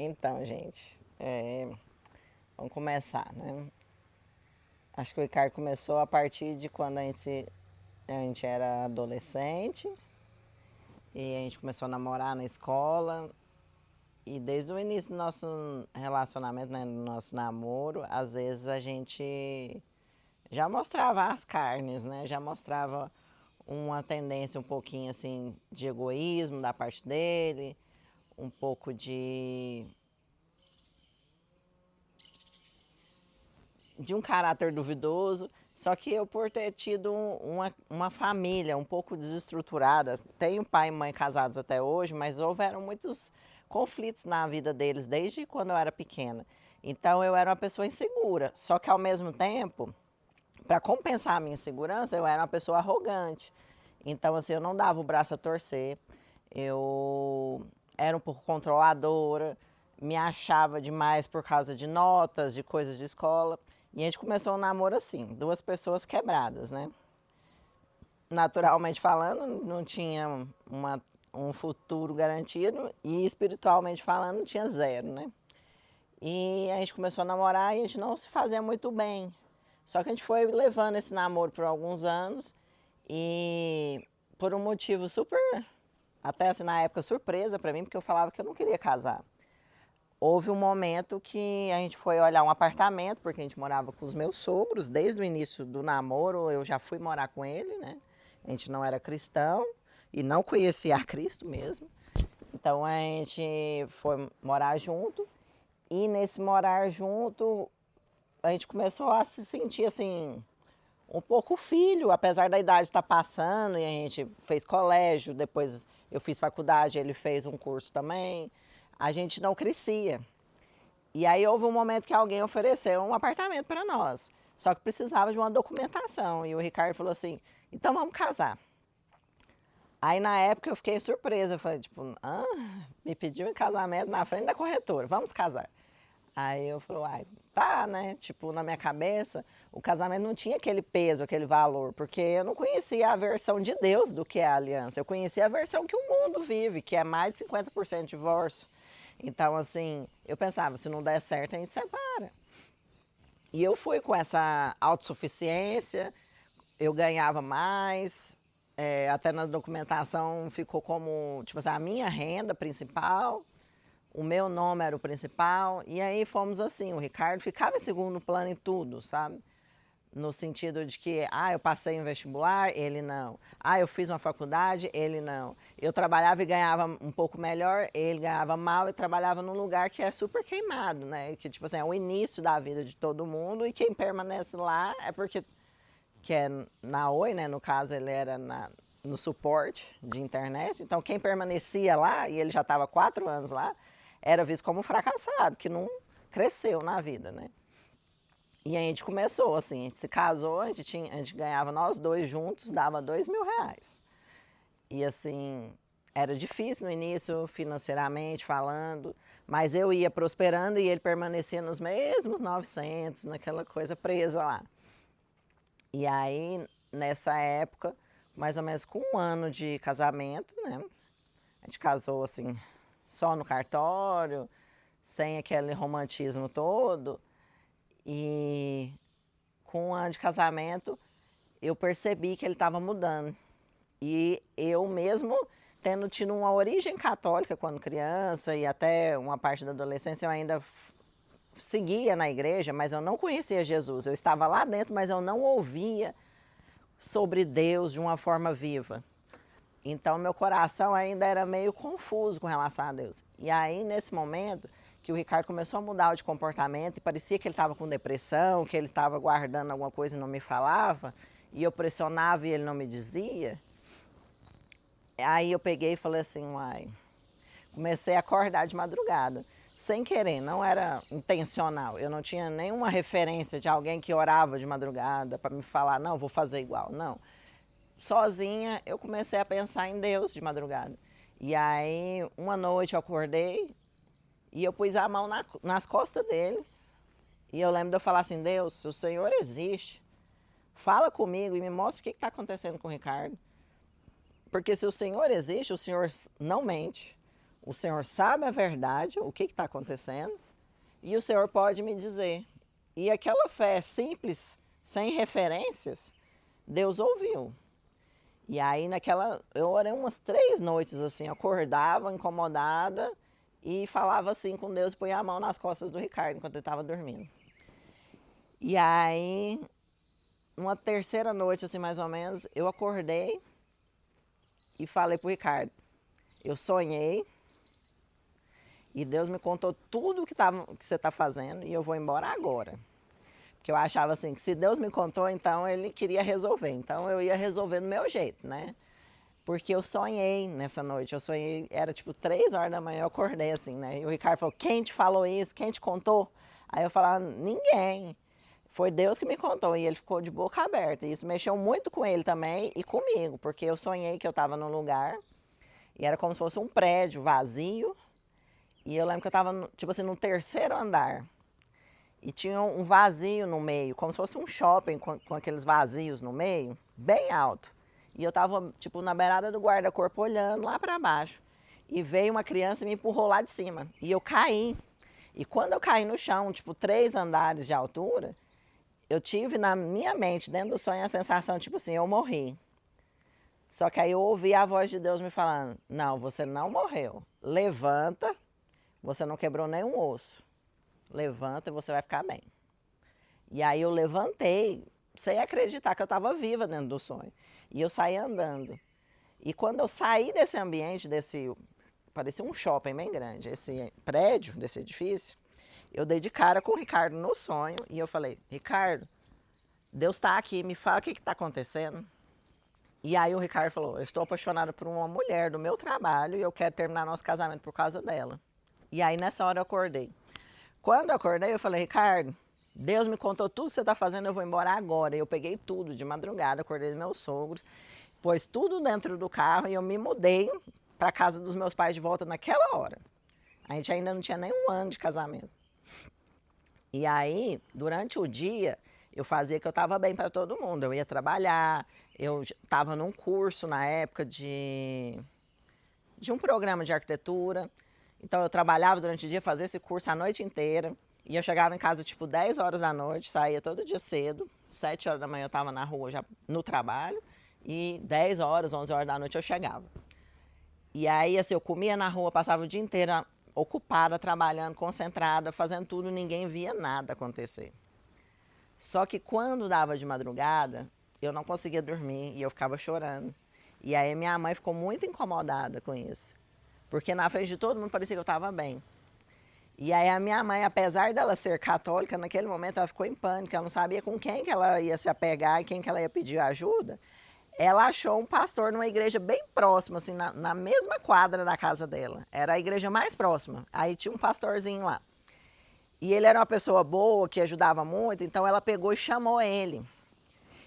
Então, gente, vamos começar, né? Acho que o Ricardo começou a partir de quando a gente era adolescente e a gente começou a namorar na escola. E desde o início do nosso relacionamento, né, do nosso namoro, às vezes a gente já mostrava as carnes, né? Já mostrava uma tendência um pouquinho assim de egoísmo da parte dele, um pouco de um caráter duvidoso. Só que eu, por ter tido uma família um pouco desestruturada, tenho pai e mãe casados até hoje, mas houveram muitos conflitos na vida deles desde quando eu era pequena. Então eu era uma pessoa insegura, só que ao mesmo tempo, para compensar a minha insegurança, eu era uma pessoa arrogante. Então, assim, eu não dava o braço a torcer, eu era um pouco controladora, me achava demais por causa de notas, de coisas de escola. E a gente começou um namoro assim, duas pessoas quebradas, né? Naturalmente falando, não tinha um futuro garantido e espiritualmente falando, tinha zero, né? E a gente começou a namorar e a gente não se fazia muito bem. Só que a gente foi levando esse namoro por alguns anos e por um motivo super, até assim na época surpresa para mim, porque eu falava que eu não queria casar. Houve um momento que a gente foi olhar um apartamento, porque a gente morava com os meus sogros, desde o início do namoro eu já fui morar com ele, né? A gente não era cristão e não conhecia a Cristo mesmo. Então a gente foi morar junto e nesse morar junto a gente começou a se sentir assim um pouco filho, apesar da idade estar passando e a gente fez colégio, depois eu fiz faculdade, ele fez um curso também. A gente não crescia. E aí houve um momento que alguém ofereceu um apartamento para nós, só que precisava de uma documentação. E o Ricardo falou assim: então vamos casar. Aí na época eu fiquei surpresa, eu falei, tipo, me pediu em casamento na frente da corretora, vamos casar. Aí eu falei, uai, tá, né? Tipo, na minha cabeça, o casamento não tinha aquele peso, aquele valor, porque eu não conhecia a versão de Deus do que é a aliança. Eu conhecia a versão que o mundo vive, que é mais de 50% de divórcio. Então, assim, eu pensava, se não der certo, a gente separa. E eu fui com essa autossuficiência, eu ganhava mais, até na documentação ficou como, tipo assim, a minha renda principal, o meu nome era o principal, e aí fomos assim, o Ricardo ficava em segundo plano em tudo, sabe? No sentido de que, eu passei em vestibular, ele não. Eu fiz uma faculdade, ele não. Eu trabalhava e ganhava um pouco melhor, ele ganhava mal e trabalhava num lugar que é super queimado, né? Que, tipo assim, é o início da vida de todo mundo e quem permanece lá é porque, que é na Oi, né? No caso, ele era no suporte de internet. Então, quem permanecia lá, e ele já estava 4 anos lá, era visto como um fracassado, que não cresceu na vida, né? E a gente começou assim, a gente se casou, a gente ganhava nós dois juntos, dava R$ 2.000. E assim, era difícil no início, financeiramente falando, mas eu ia prosperando e ele permanecia nos mesmos 900, naquela coisa presa lá. E aí, nessa época, mais ou menos com 1 ano de casamento, né? A gente casou assim, só no cartório, sem aquele romantismo todo. E com 1 ano de casamento, eu percebi que ele estava mudando. E eu mesmo, tendo tido uma origem católica quando criança e até uma parte da adolescência, eu ainda seguia na igreja, mas eu não conhecia Jesus. Eu estava lá dentro, mas eu não ouvia sobre Deus de uma forma viva. Então, meu coração ainda era meio confuso com relação a Deus. E aí, nesse momento, que o Ricardo começou a mudar de comportamento e parecia que ele estava com depressão, que ele estava guardando alguma coisa e não me falava, e eu pressionava e ele não me dizia, aí eu peguei e falei assim, uai, comecei a acordar de madrugada, sem querer, não era intencional, eu não tinha nenhuma referência de alguém que orava de madrugada para me falar, não, vou fazer igual, não. Sozinha, eu comecei a pensar em Deus de madrugada. E aí, uma noite eu acordei e eu pus a mão nas costas dele. E eu lembro de eu falar assim, Deus, se o Senhor existe, fala comigo e me mostra o que está acontecendo com o Ricardo. Porque se o Senhor existe, o Senhor não mente. O Senhor sabe a verdade, o que está acontecendo, e o Senhor pode me dizer. E aquela fé simples, sem referências, Deus ouviu. E aí eu orei umas 3 noites assim, acordava incomodada e falava assim com Deus, punha a mão nas costas do Ricardo enquanto ele estava dormindo. E aí, uma terceira noite assim mais ou menos, eu acordei e falei pro Ricardo, eu sonhei e Deus me contou tudo que você está fazendo e eu vou embora agora. Porque eu achava assim, que se Deus me contou, então ele queria resolver. Então eu ia resolver do meu jeito, né? Porque eu sonhei nessa noite. Eu sonhei, era tipo 3 horas da manhã, eu acordei assim, né? E o Ricardo falou, quem te falou isso? Quem te contou? Aí eu falava, ninguém. Foi Deus que me contou. E ele ficou de boca aberta. E isso mexeu muito com ele também e comigo. Porque eu sonhei que eu estava num lugar e era como se fosse um prédio vazio. E eu lembro que eu estava, tipo assim, no 3º andar. E tinha um vazio no meio, como se fosse um shopping com aqueles vazios no meio, bem alto. E eu tava, tipo, na beirada do guarda-corpo olhando lá para baixo. E veio uma criança e me empurrou lá de cima. E eu caí. E quando eu caí no chão, tipo, 3 andares de altura, eu tive na minha mente, dentro do sonho, a sensação, tipo assim, eu morri. Só que aí eu ouvi a voz de Deus me falando, não, você não morreu. Levanta, você não quebrou nenhum osso. Levanta e você vai ficar bem. E aí eu levantei, sem acreditar que eu estava viva dentro do sonho. E eu saí andando. E quando eu saí desse ambiente, parecia um shopping bem grande, esse prédio, desse edifício, eu dei de cara com o Ricardo no sonho e eu falei, Ricardo, Deus está aqui, me fala o que está acontecendo. E aí o Ricardo falou, eu estou apaixonado por uma mulher do meu trabalho e eu quero terminar nosso casamento por causa dela. E aí nessa hora eu acordei. Quando eu acordei, eu falei, Ricardo, Deus me contou tudo que você está fazendo, eu vou embora agora. Eu peguei tudo de madrugada, acordei dos meus sogros, pus tudo dentro do carro e eu me mudei para a casa dos meus pais de volta naquela hora. A gente ainda não tinha nem 1 ano de casamento. E aí, durante o dia, eu fazia que eu estava bem para todo mundo. Eu ia trabalhar, eu estava num curso na época de um programa de arquitetura. Então eu trabalhava durante o dia, fazia esse curso a noite inteira. E eu chegava em casa tipo 10 horas da noite, saía todo dia cedo. 7 horas da manhã eu estava na rua já no trabalho. E 10 horas, 11 horas da noite eu chegava. E aí assim, eu comia na rua, passava o dia inteiro ocupada, trabalhando, concentrada, fazendo tudo, ninguém via nada acontecer. Só que quando dava de madrugada, eu não conseguia dormir e eu ficava chorando. E aí minha mãe ficou muito incomodada com isso. Porque na frente de todo mundo parecia que eu estava bem. E aí a minha mãe, apesar dela ser católica, naquele momento ela ficou em pânico, ela não sabia com quem que ela ia se apegar e quem que ela ia pedir ajuda. Ela achou um pastor numa igreja bem próxima, assim, na mesma quadra da casa dela. Era a igreja mais próxima. Aí tinha um pastorzinho lá. E ele era uma pessoa boa, que ajudava muito, então ela pegou e chamou ele.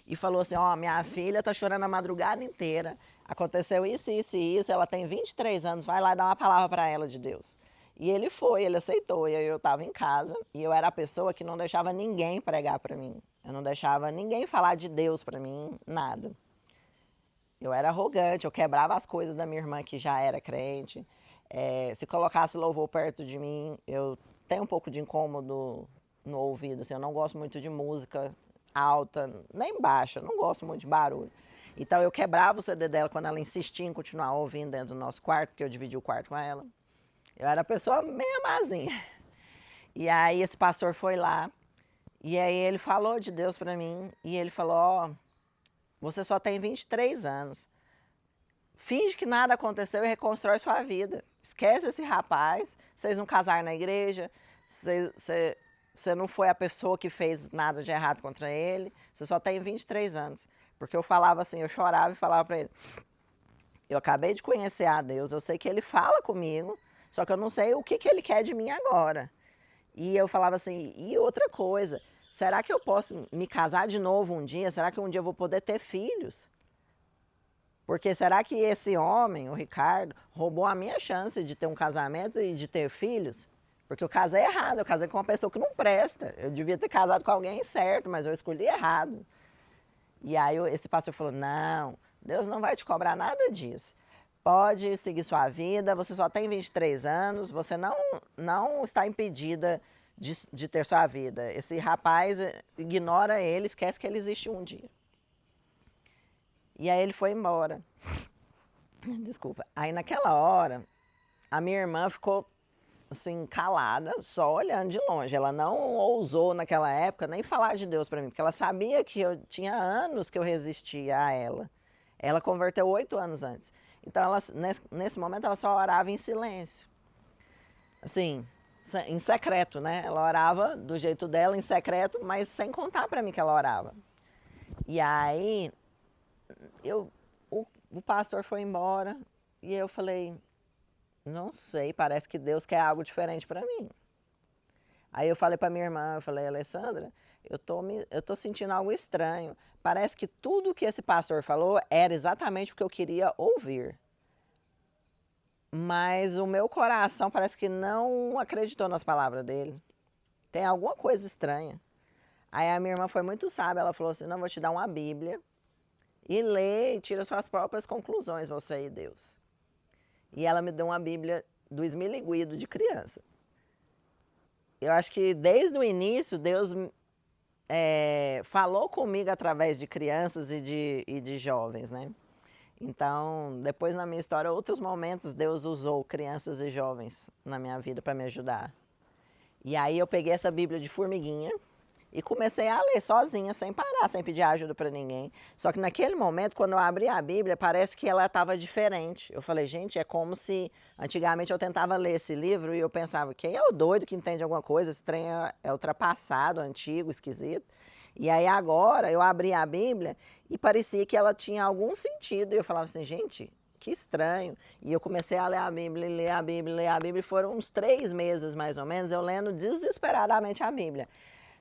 E falou assim, ó, minha filha tá chorando a madrugada inteira, aconteceu isso, isso e isso, ela tem 23 anos, vai lá dar uma palavra para ela de Deus. E ele foi, ele aceitou, e aí eu estava em casa, e eu era a pessoa que não deixava ninguém pregar para mim. Eu não deixava ninguém falar de Deus para mim, nada. Eu era arrogante, eu quebrava as coisas da minha irmã que já era crente. Se colocasse louvor perto de mim, eu tenho um pouco de incômodo no ouvido, assim, eu não gosto muito de música alta, nem baixa, eu não gosto muito de barulho. Então eu quebrava o CD dela quando ela insistia em continuar ouvindo dentro do nosso quarto, porque eu dividi o quarto com ela. Eu era a pessoa meio mazinha. E aí esse pastor foi lá, e aí ele falou de Deus para mim, e ele falou, ó, você só tem 23 anos. Finge que nada aconteceu e reconstrói sua vida. Esquece esse rapaz, vocês não casaram na igreja, você não foi a pessoa que fez nada de errado contra ele, você só tem 23 anos. Porque eu falava assim, eu chorava e falava para ele, eu acabei de conhecer a Deus, eu sei que ele fala comigo, só que eu não sei o que ele quer de mim agora. E eu falava assim, e outra coisa, será que eu posso me casar de novo um dia? Será que um dia eu vou poder ter filhos? Porque será que esse homem, o Ricardo, roubou a minha chance de ter um casamento e de ter filhos? Porque eu casei errado, eu casei com uma pessoa que não presta. Eu devia ter casado com alguém certo, mas eu escolhi errado. E aí esse pastor falou, não, Deus não vai te cobrar nada disso. pode seguir sua vida, você só tem 23 anos, você não está impedida de ter sua vida. Esse rapaz ignora ele, esquece que ele existe um dia. E aí ele foi embora. Desculpa. Aí naquela hora, a minha irmã ficou assim, calada, só olhando de longe. Ela não ousou naquela época nem falar de Deus para mim, porque ela sabia que eu tinha anos que eu resistia a ela. Ela converteu 8 anos antes. Então, ela, nesse momento, ela só orava em silêncio. Assim, em secreto, né? Ela orava do jeito dela, em secreto, mas sem contar para mim que ela orava. E aí, o pastor foi embora e eu falei, não sei, parece que Deus quer algo diferente para mim. Aí eu falei para minha irmã, eu falei, Alessandra, eu tô sentindo algo estranho. Parece que tudo que esse pastor falou era exatamente o que eu queria ouvir. Mas o meu coração parece que não acreditou nas palavras dele. Tem alguma coisa estranha. Aí a minha irmã foi muito sábia, ela falou assim, não, vou te dar uma Bíblia e lê e tira suas próprias conclusões, você e Deus. E ela me deu uma Bíblia do Esmiliguido de criança. Eu acho que desde o início Deus falou comigo através de crianças e de jovens, né? Então, depois na minha história, outros momentos Deus usou crianças e jovens na minha vida para me ajudar. E aí eu peguei essa Bíblia de formiguinha e comecei a ler sozinha, sem parar, sem pedir ajuda para ninguém. Só que naquele momento, quando eu abri a Bíblia, parece que ela estava diferente. Eu falei, gente, é como se antigamente eu tentava ler esse livro e eu pensava, quem é o doido que entende alguma coisa? Esse trem é ultrapassado, antigo, esquisito. E aí agora eu abri a Bíblia e parecia que ela tinha algum sentido. E eu falava assim, gente, que estranho. E eu comecei a ler a Bíblia, ler a Bíblia, ler a Bíblia. E foram uns 3 meses, mais ou menos, eu lendo desesperadamente a Bíblia.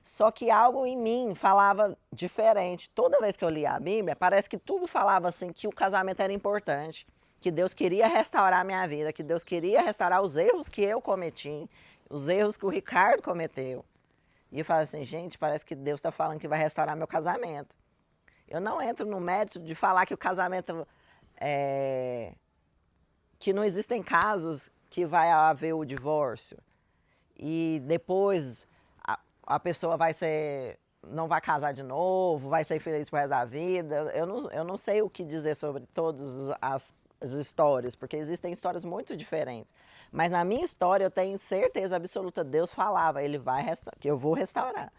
Só que algo em mim falava diferente. Toda vez que eu lia a Bíblia, parece que tudo falava assim, que o casamento era importante, que Deus queria restaurar a minha vida, que Deus queria restaurar os erros que eu cometi, os erros que o Ricardo cometeu. E eu falo assim, gente, parece que Deus está falando que vai restaurar meu casamento. Eu não entro no mérito de falar que o casamento que não existem casos que vai haver o divórcio e depois a pessoa não vai casar de novo, vai ser feliz pro resto da vida. Eu não sei o que dizer sobre todas as histórias, porque existem histórias muito diferentes. Mas na minha história eu tenho certeza absoluta, Deus falava, que eu vou restaurar.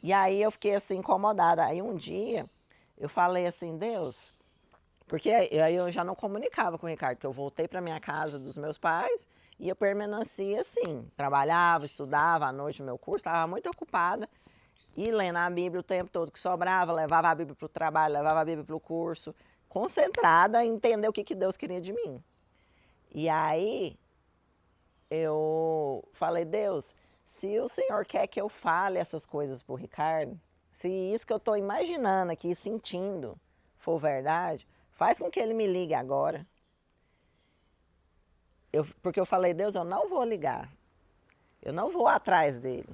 E aí eu fiquei assim incomodada. Aí um dia eu falei assim, Deus, porque aí eu já não comunicava com o Ricardo, porque eu voltei para minha casa dos meus pais e eu permaneci assim, trabalhava, estudava à noite no meu curso, estava muito ocupada e lendo a Bíblia o tempo todo que sobrava, levava a Bíblia para o trabalho, levava a Bíblia para o curso, concentrada em entender o que Deus queria de mim. E aí eu falei, Deus, se o Senhor quer que eu fale essas coisas para o Ricardo, se isso que eu estou imaginando aqui, sentindo, for verdade, faz com que ele me ligue agora. Porque eu falei, Deus, eu não vou ligar. Eu não vou atrás dele.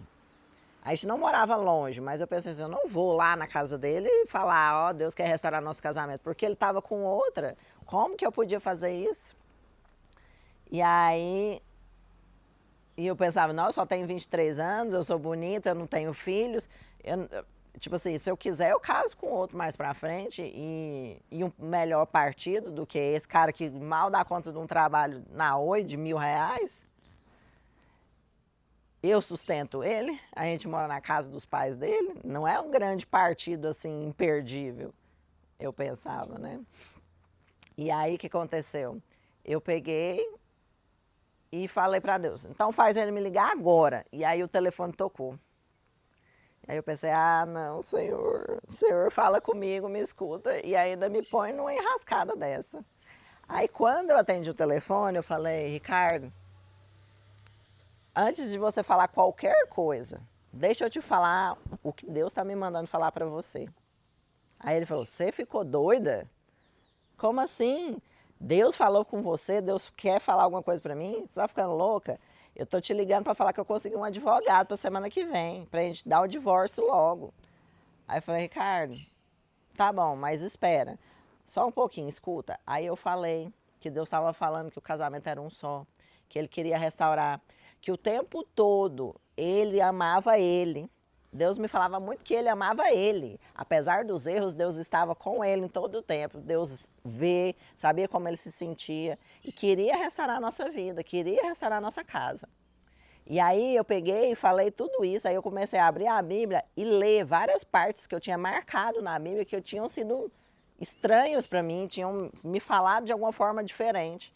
A gente não morava longe, mas eu pensei assim, eu não vou lá na casa dele e falar, ó, Deus quer restaurar nosso casamento, porque ele estava com outra. Como que eu podia fazer isso? E aí, eu pensava, não, eu só tenho 23 anos, eu sou bonita, eu não tenho filhos. Tipo assim, se eu quiser, eu caso com outro mais pra frente e um melhor partido do que esse cara que mal dá conta de um trabalho na Oi de R$ 1.000. Eu sustento ele, a gente mora na casa dos pais dele, não é um grande partido assim, imperdível, eu pensava, né? E aí o que aconteceu? Eu peguei e falei pra Deus, então faz ele me ligar agora. E aí o telefone tocou. Aí eu pensei, ah, não, Senhor, o Senhor fala comigo, me escuta e ainda me põe numa enrascada dessa. Aí quando eu atendi o telefone, eu falei, Ricardo, antes de você falar qualquer coisa, deixa eu te falar o que Deus está me mandando falar para você. Aí ele falou, você ficou doida? Como assim? Deus falou com você, Deus quer falar alguma coisa para mim? Você está ficando louca? Eu tô te ligando para falar que eu consegui um advogado para semana que vem, para a gente dar o divórcio logo. Aí eu falei, Ricardo, tá bom, mas espera, só um pouquinho, escuta. Aí eu falei que Deus estava falando que o casamento era um só, que ele queria restaurar, que o tempo todo ele amava ele. Deus me falava muito que ele amava ele. Apesar dos erros, Deus estava com ele em todo o tempo. Deus vê, sabia como ele se sentia e queria restaurar a nossa vida, queria restaurar a nossa casa. E aí eu peguei e falei tudo isso, aí eu comecei a abrir a Bíblia e ler várias partes que eu tinha marcado na Bíblia, que tinham sido estranhas para mim, tinham me falado de alguma forma diferente.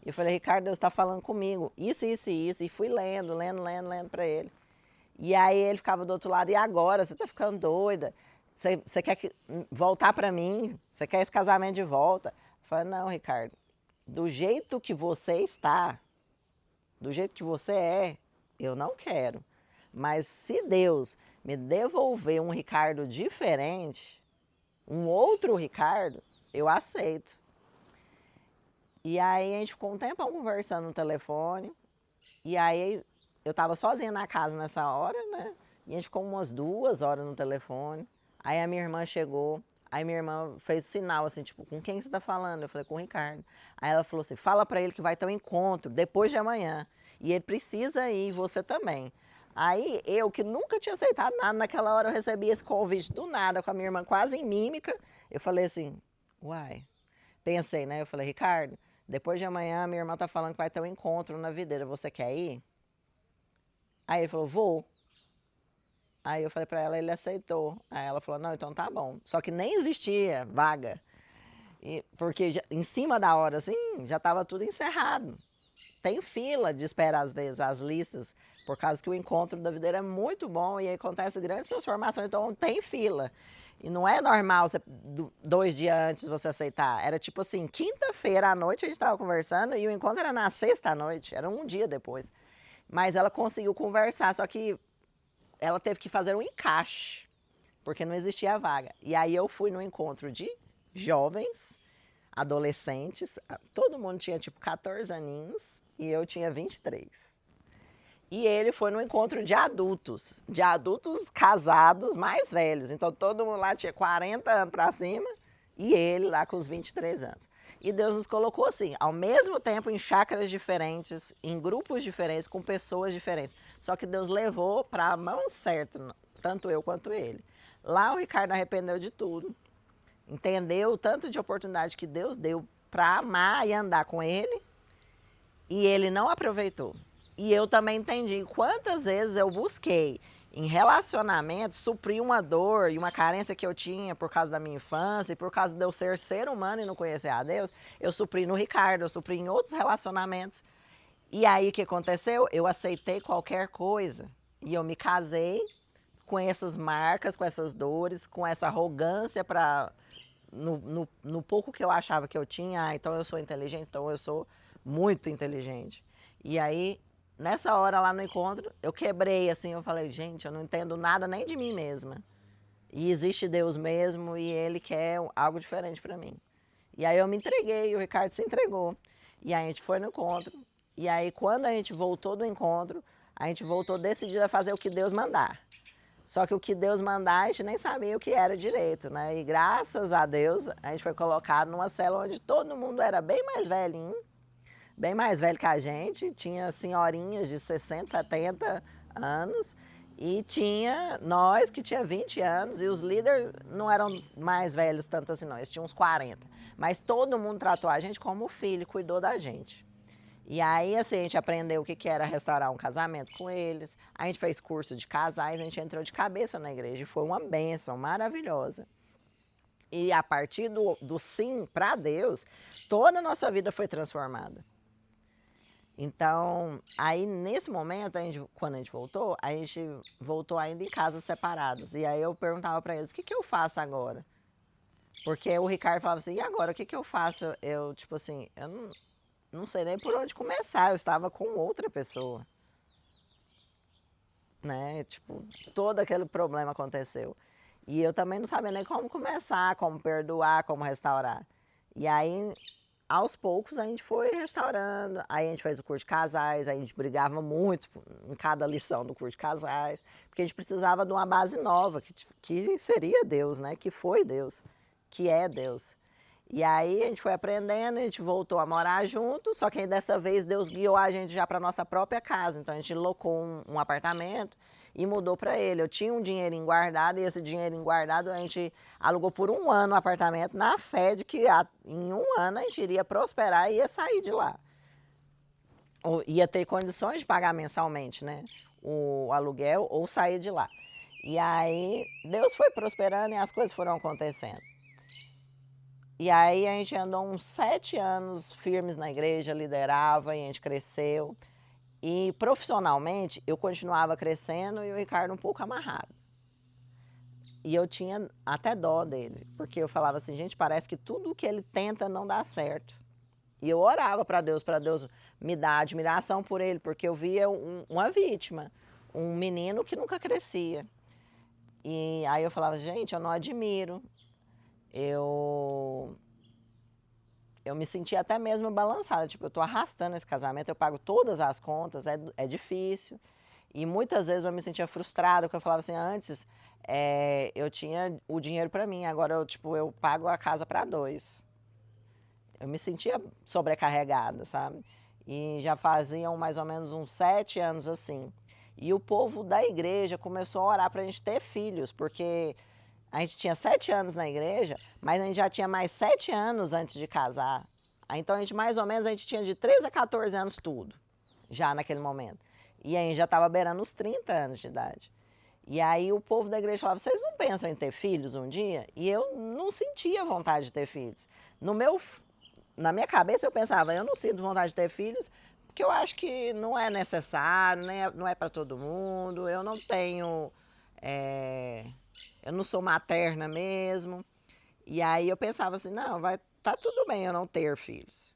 E eu falei, Ricardo, Deus está falando comigo, isso, isso e isso. E fui lendo para ele. E aí ele ficava do outro lado, e agora? Você está ficando doida? Você quer voltar para mim? Você quer esse casamento de volta? Eu falei, não, Ricardo, do jeito que você está, do jeito que você é, eu não quero. Mas se Deus me devolver um Ricardo diferente, um outro Ricardo, eu aceito. E aí a gente ficou um tempão conversando no telefone. E aí eu estava sozinha na casa nessa hora, né? E a gente ficou umas 2 horas no telefone. Aí a minha irmã chegou. Aí minha irmã fez sinal assim, tipo, com quem você está falando? Eu falei, com o Ricardo. Aí ela falou assim, fala para ele que vai ter um encontro depois de amanhã. E ele precisa ir, você também. Aí eu, que nunca tinha aceitado nada, naquela hora eu recebi esse convite do nada, com a minha irmã quase em mímica. Eu falei assim, uai. Pensei, né? Eu falei, Ricardo, depois de amanhã minha irmã tá falando que vai ter um encontro na videira, você quer ir? Aí ele falou, vou. Aí eu falei pra ela, ele aceitou. Aí ela falou, não, então tá bom. Só que nem existia vaga. Porque em cima da hora, assim, já tava tudo encerrado. Tem fila de espera, às vezes, as listas, por causa que o encontro da videira é muito bom e aí acontece grandes transformações, então tem fila. E não é normal você, 2 dias antes você aceitar. Era tipo assim, quinta-feira à noite a gente estava conversando e o encontro era na sexta à noite, era um dia depois. Mas ela conseguiu conversar, só que ela teve que fazer um encaixe, porque não existia vaga. E aí eu fui no encontro de jovens, adolescentes, todo mundo tinha tipo 14 aninhos e eu tinha 23. E ele foi no encontro de adultos casados mais velhos. Então todo mundo lá tinha 40 anos para cima e ele lá com os 23 anos. E Deus nos colocou assim, ao mesmo tempo em chácaras diferentes, em grupos diferentes, com pessoas diferentes. Só que Deus levou para a mão certa, tanto eu quanto ele. Lá o Ricardo arrependeu de tudo. Entendeu o tanto de oportunidade que Deus deu para amar e andar com ele, e ele não aproveitou. E eu também entendi quantas vezes eu busquei em relacionamentos suprir uma dor e uma carência que eu tinha por causa da minha infância e por causa de eu ser humano e não conhecer a Deus. Eu supri no Ricardo, eu supri em outros relacionamentos. E aí o que aconteceu? Eu aceitei qualquer coisa e eu me casei com essas marcas, com essas dores, com essa arrogância para no pouco que eu achava que eu tinha, então eu sou inteligente, então eu sou muito inteligente. E aí, nessa hora lá no encontro, eu quebrei assim, eu falei, gente, eu não entendo nada nem de mim mesma. E existe Deus mesmo e Ele quer algo diferente para mim. E aí eu me entreguei, o Ricardo se entregou. E aí a gente foi no encontro. E aí quando a gente voltou do encontro, a gente voltou decidido a fazer o que Deus mandar. Só que o que Deus mandar, a gente nem sabia o que era direito, né? E graças a Deus, a gente foi colocado numa célula onde todo mundo era bem mais velhinho, bem mais velho que a gente, tinha senhorinhas de 60, 70 anos, e tinha nós que tinha 20 anos, e os líderes não eram mais velhos tanto assim não, eles tinham uns 40. Mas todo mundo tratou a gente como filho, cuidou da gente. E aí, assim, a gente aprendeu o que era restaurar um casamento com eles. A gente fez curso de casais, a gente entrou de cabeça na igreja. E foi uma bênção maravilhosa. E a partir do sim para Deus, toda a nossa vida foi transformada. Então, aí nesse momento, quando a gente voltou ainda em casas separadas. E aí eu perguntava para eles, o que eu faço agora? Porque o Ricardo falava assim, e agora, o que eu faço? Eu, tipo assim, eu não sei nem por onde começar, eu estava com outra pessoa, né? Tipo, todo aquele problema aconteceu. E eu também não sabia nem como começar, como perdoar, como restaurar. E aí, aos poucos, a gente foi restaurando. Aí a gente fez o curso de casais, a gente brigava muito em cada lição do curso de casais, porque a gente precisava de uma base nova, que seria Deus, né? Que foi Deus, que é Deus. E aí a gente foi aprendendo, a gente voltou a morar junto, só que aí dessa vez Deus guiou a gente já para nossa própria casa. Então a gente locou um apartamento e mudou para ele. Eu tinha um dinheirinho guardado e esse dinheirinho guardado a gente alugou por 1 ano o apartamento na fé de que em 1 ano a gente iria prosperar e ia sair de lá. Ou ia ter condições de pagar mensalmente, né? O aluguel ou sair de lá. E aí Deus foi prosperando e as coisas foram acontecendo. E aí a gente andou uns 7 anos firmes na igreja, liderava e a gente cresceu. E profissionalmente eu continuava crescendo e o Ricardo um pouco amarrado. E eu tinha até dó dele, porque eu falava assim, gente, parece que tudo que ele tenta não dá certo. E eu orava para Deus me dar admiração por ele, porque eu via uma vítima, um menino que nunca crescia. E aí eu falava, gente, eu não admiro. Eu me sentia até mesmo balançada, tipo, eu tô arrastando esse casamento, eu pago todas as contas, é difícil. E muitas vezes eu me sentia frustrada, porque eu falava assim, antes eu tinha o dinheiro para mim, agora eu pago a casa para 2. Eu me sentia sobrecarregada, sabe? E já faziam mais ou menos uns 7 anos assim. E o povo da igreja começou a orar para a gente ter filhos, porque a gente tinha 7 anos na igreja, mas a gente já tinha mais 7 anos antes de casar. Então, mais ou menos, a gente tinha de 13 a 14 anos tudo, já naquele momento. E a gente já estava beirando os 30 anos de idade. E aí o povo da igreja falava, vocês não pensam em ter filhos um dia? E eu não sentia vontade de ter filhos. Na minha cabeça eu pensava, eu não sinto vontade de ter filhos, porque eu acho que não é necessário, não é para todo mundo, eu não tenho... eu não sou materna mesmo. E aí eu pensava assim, não, tá tudo bem eu não ter filhos.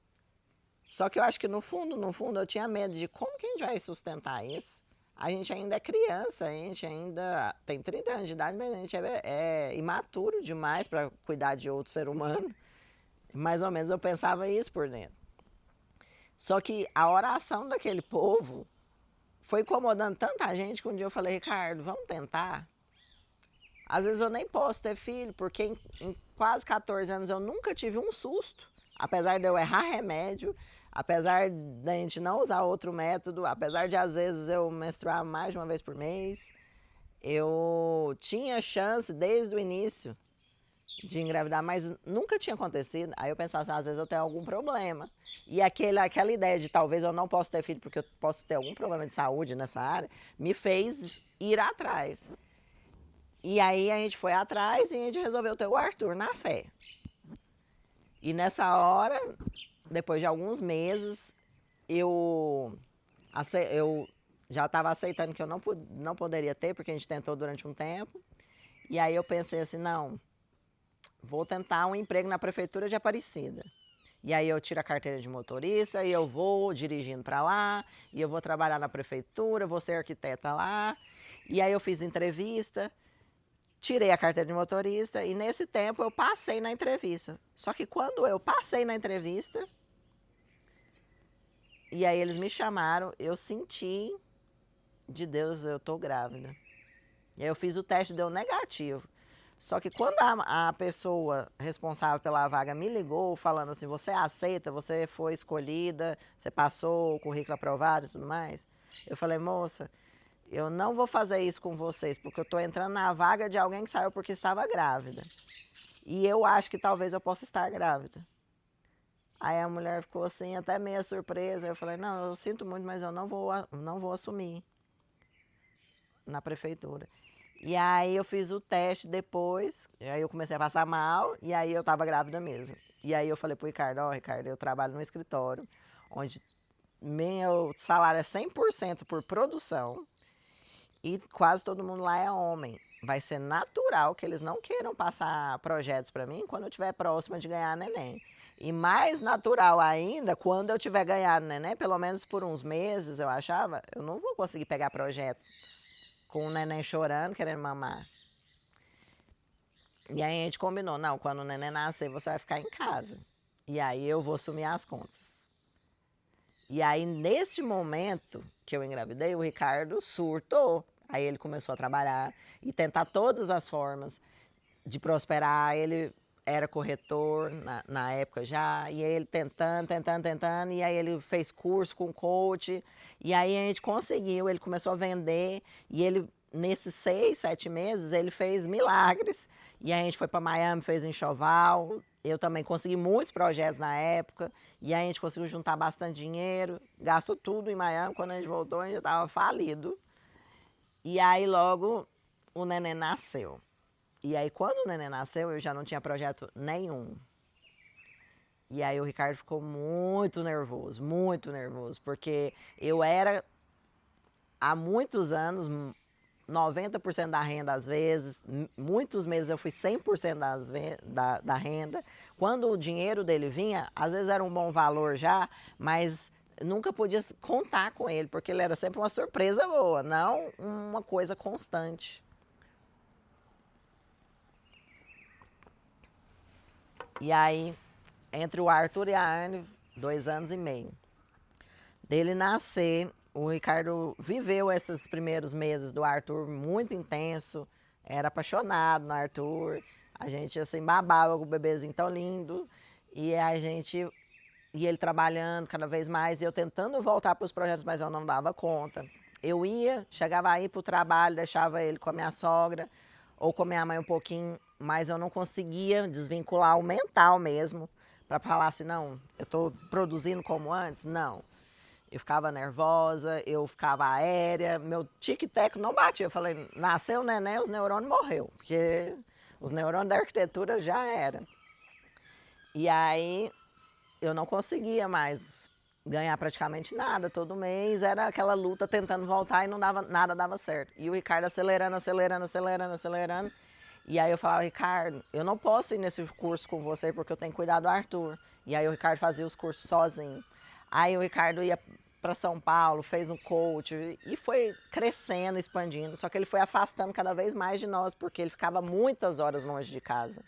Só que eu acho que no fundo, eu tinha medo de como que a gente vai sustentar isso. A gente ainda é criança, a gente ainda tem 30 anos de idade, mas a gente é imaturo demais para cuidar de outro ser humano. Mais ou menos eu pensava isso por dentro. Só que a oração daquele povo foi incomodando tanta gente que um dia eu falei, Ricardo, vamos tentar? Às vezes eu nem posso ter filho, porque em quase 14 anos eu nunca tive um susto. Apesar de eu errar remédio, apesar da gente não usar outro método, apesar de às vezes eu menstruar mais de uma vez por mês, eu tinha chance desde o início de engravidar, mas nunca tinha acontecido. Aí eu pensava assim, às vezes eu tenho algum problema. E aquela ideia de talvez eu não possa ter filho porque eu posso ter algum problema de saúde nessa área, me fez ir atrás. E aí a gente foi atrás e a gente resolveu ter o Arthur na fé. E nessa hora, depois de alguns meses, eu já estava aceitando que eu não poderia ter, porque a gente tentou durante um tempo. E aí eu pensei assim, não, vou tentar um emprego na prefeitura de Aparecida. E aí eu tiro a carteira de motorista e eu vou dirigindo para lá, e eu vou trabalhar na prefeitura, vou ser arquiteta lá. E aí eu fiz entrevista, tirei a carteira de motorista e nesse tempo eu passei na entrevista. Só que quando eu passei na entrevista, e aí eles me chamaram, eu senti de Deus, eu tô grávida. E aí eu fiz o teste, deu negativo. Só que quando a pessoa responsável pela vaga me ligou, falando assim, você aceita, você foi escolhida, você passou o currículo aprovado e tudo mais, eu falei, moça, eu não vou fazer isso com vocês, porque eu estou entrando na vaga de alguém que saiu porque estava grávida. E eu acho que talvez eu possa estar grávida. Aí a mulher ficou assim, até meio surpresa. Eu falei, não, eu sinto muito, mas eu não vou assumir na prefeitura. E aí eu fiz o teste depois, e aí eu comecei a passar mal, e aí eu estava grávida mesmo. E aí eu falei pro Ricardo, Ricardo, eu trabalho num escritório, onde meu salário é 100% por produção, e quase todo mundo lá é homem. Vai ser natural que eles não queiram passar projetos para mim quando eu estiver próxima de ganhar neném. E mais natural ainda, quando eu tiver ganhado neném, pelo menos por uns meses, eu achava, eu não vou conseguir pegar projeto com o neném chorando, querendo mamar. E aí a gente combinou, não, quando o neném nascer, você vai ficar em casa. E aí eu vou assumir as contas. E aí, neste momento que eu engravidei, o Ricardo surtou. Aí ele começou a trabalhar e tentar todas as formas de prosperar. Ele era corretor na época já, e aí ele tentando, e aí ele fez curso com coach, e aí a gente conseguiu, ele começou a vender, e ele, nesses 6, 7 meses, ele fez milagres, e aí a gente foi para Miami, fez enxoval, eu também consegui muitos projetos na época, e aí a gente conseguiu juntar bastante dinheiro, gastou tudo em Miami, quando a gente voltou a gente já estava falido, e aí logo o neném nasceu. E aí, quando o neném nasceu, eu já não tinha projeto nenhum. E aí o Ricardo ficou muito nervoso, porque eu era, há muitos anos, 90% da renda às vezes, muitos meses eu fui 100% da renda. Quando o dinheiro dele vinha, às vezes era um bom valor já, mas nunca podia contar com ele, porque ele era sempre uma surpresa boa, não uma coisa constante. E aí, entre o Arthur e a Anne, 2 anos e meio. Dele nascer, o Ricardo viveu esses primeiros meses do Arthur muito intenso, era apaixonado no Arthur, a gente assim babava com o bebezinho tão lindo, e ele trabalhando cada vez mais, e eu tentando voltar para os projetos, mas eu não dava conta. Eu chegava aí para o trabalho, deixava ele com a minha sogra, ou com a minha mãe um pouquinho, mas eu não conseguia desvincular o mental mesmo, para falar assim, não, eu estou produzindo como antes, não. Eu ficava nervosa, eu ficava aérea, meu tic-tac não batia. Eu falei, nasceu o neném, os neurônios morreu, porque os neurônios da arquitetura já eram. E aí eu não conseguia mais ganhar praticamente nada, todo mês era aquela luta tentando voltar e nada dava certo. E o Ricardo acelerando. E aí eu falava, Ricardo, eu não posso ir nesse curso com você porque eu tenho que cuidar do Arthur. E aí o Ricardo fazia os cursos sozinho. Aí o Ricardo ia para São Paulo, fez um coach e foi crescendo, expandindo. Só que ele foi afastando cada vez mais de nós porque ele ficava muitas horas longe de casa.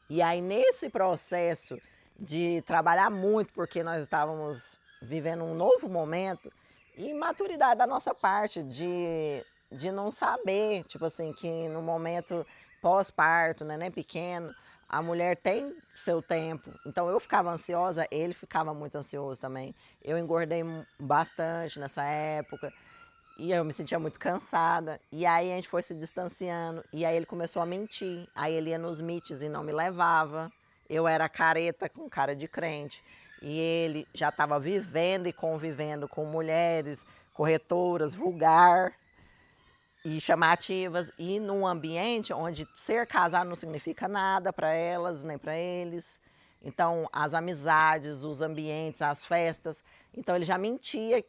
E aí nesse processo de trabalhar muito, porque nós estávamos vivendo um novo momento, e maturidade da nossa parte, de não saber, tipo assim, que no momento pós-parto, neném pequeno, a mulher tem seu tempo. Então eu ficava ansiosa, ele ficava muito ansioso também. Eu engordei bastante nessa época. E eu me sentia muito cansada. E aí a gente foi se distanciando. E aí ele começou a mentir. Aí ele ia nos meets e não me levava. Eu era careta com cara de crente. E ele já estava vivendo e convivendo com mulheres corretoras, vulgar e chamativas. E num ambiente onde ser casado não significa nada para elas, nem para eles. Então, as amizades, os ambientes, as festas. Então, ele já mentia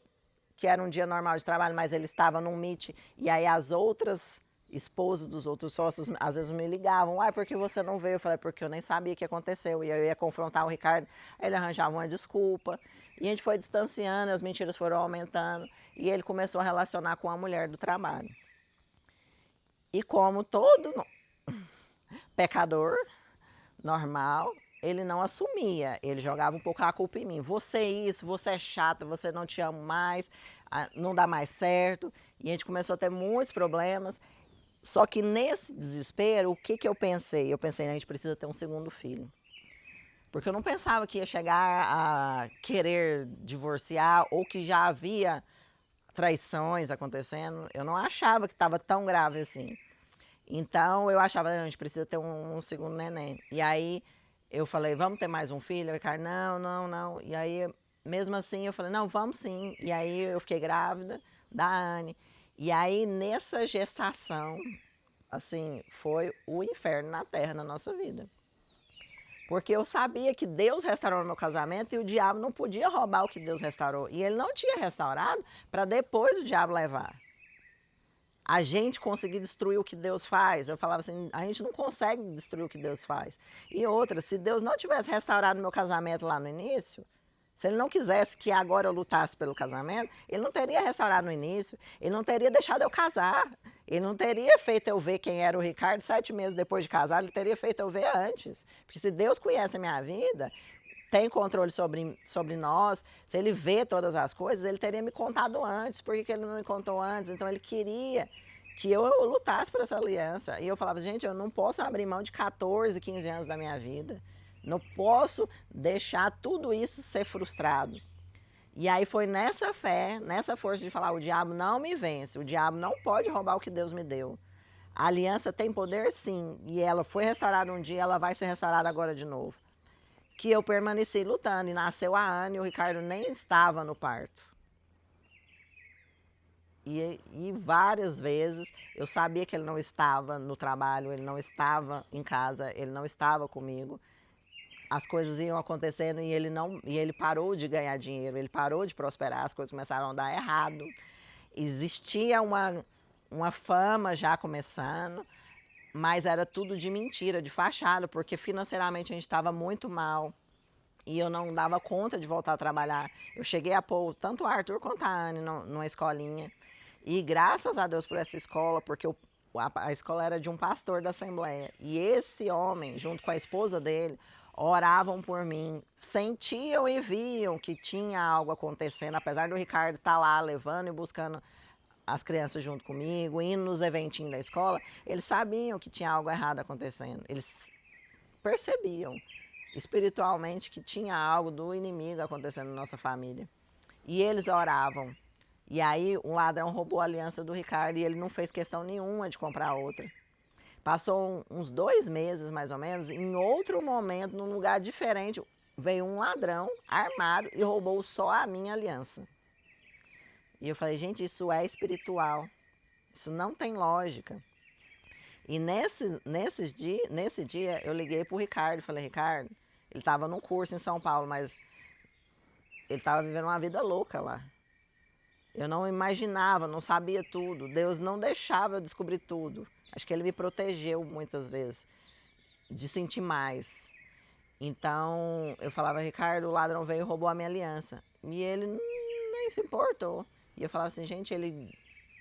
que era um dia normal de trabalho, mas ele estava num meet, e aí as outras esposas dos outros sócios às vezes me ligavam, por que você não veio? Eu falei, porque eu nem sabia o que aconteceu, e eu ia confrontar o Ricardo, ele arranjava uma desculpa, e a gente foi distanciando, as mentiras foram aumentando, e ele começou a relacionar com a mulher do trabalho. E como todo pecador normal, ele não assumia, ele jogava um pouco a culpa em mim. Você é isso, você é chata, você não te ama mais, não dá mais certo. E a gente começou a ter muitos problemas. Só que nesse desespero, o que eu pensei? Eu pensei, a gente precisa ter um segundo filho. Porque eu não pensava que ia chegar a querer divorciar ou que já havia traições acontecendo. Eu não achava que estava tão grave assim. Então eu achava, a gente precisa ter um segundo neném. E aí eu falei, vamos ter mais um filho? O Ricardo, não. E aí, mesmo assim, eu falei, não, vamos sim. E aí eu fiquei grávida da Anne. E aí, nessa gestação, assim, foi o inferno na terra, na nossa vida. Porque eu sabia que Deus restaurou o meu casamento e o diabo não podia roubar o que Deus restaurou. E ele não tinha restaurado para depois o diabo levar. A gente conseguir destruir o que Deus faz. Eu falava assim, a gente não consegue destruir o que Deus faz. E outra, se Deus não tivesse restaurado meu casamento lá no início, se ele não quisesse que agora eu lutasse pelo casamento, ele não teria restaurado no início, ele não teria deixado eu casar, ele não teria feito eu ver quem era o Ricardo 7 meses depois de casar, ele teria feito eu ver antes. Porque se Deus conhece a minha vida, tem controle sobre nós, se ele vê todas as coisas, ele teria me contado antes. Por que ele não me contou antes? Então ele queria que eu lutasse por essa aliança. E eu falava, gente, eu não posso abrir mão de 14, 15 anos da minha vida. Não posso deixar tudo isso ser frustrado. E aí foi nessa fé, nessa força de falar, o diabo não me vence, o diabo não pode roubar o que Deus me deu. A aliança tem poder sim, e ela foi restaurada um dia, ela vai ser restaurada agora de novo. Que eu permaneci lutando, e nasceu a Ana e o Ricardo nem estava no parto. E várias vezes eu sabia que ele não estava no trabalho, ele não estava em casa, ele não estava comigo. As coisas iam acontecendo e ele parou de ganhar dinheiro, ele parou de prosperar, as coisas começaram a dar errado. Existia uma fama já começando, mas era tudo de mentira, de fachada, porque financeiramente a gente estava muito mal e eu não dava conta de voltar a trabalhar. Eu cheguei a pôr tanto o Arthur quanto a Anne numa escolinha. E graças a Deus por essa escola, porque a escola era de um pastor da Assembleia. E esse homem, junto com a esposa dele, oravam por mim, sentiam e viam que tinha algo acontecendo, apesar do Ricardo estar lá levando e buscando as crianças junto comigo, indo nos eventinhos da escola, eles sabiam que tinha algo errado acontecendo. Eles percebiam espiritualmente que tinha algo do inimigo acontecendo na nossa família. E eles oravam. E aí um ladrão roubou a aliança do Ricardo e ele não fez questão nenhuma de comprar outra. Passou uns 2 meses, mais ou menos, em outro momento, num lugar diferente, veio um ladrão armado e roubou só a minha aliança. E eu falei, gente, isso é espiritual. Isso não tem lógica. E nesse dia, eu liguei para o Ricardo, falei, Ricardo, ele estava num curso em São Paulo, mas ele estava vivendo uma vida louca lá. Eu não imaginava, não sabia tudo. Deus não deixava eu descobrir tudo. Acho que ele me protegeu muitas vezes de sentir mais. Então, eu falava, Ricardo, o ladrão veio e roubou a minha aliança. E ele nem se importou. E eu falava assim, gente, ele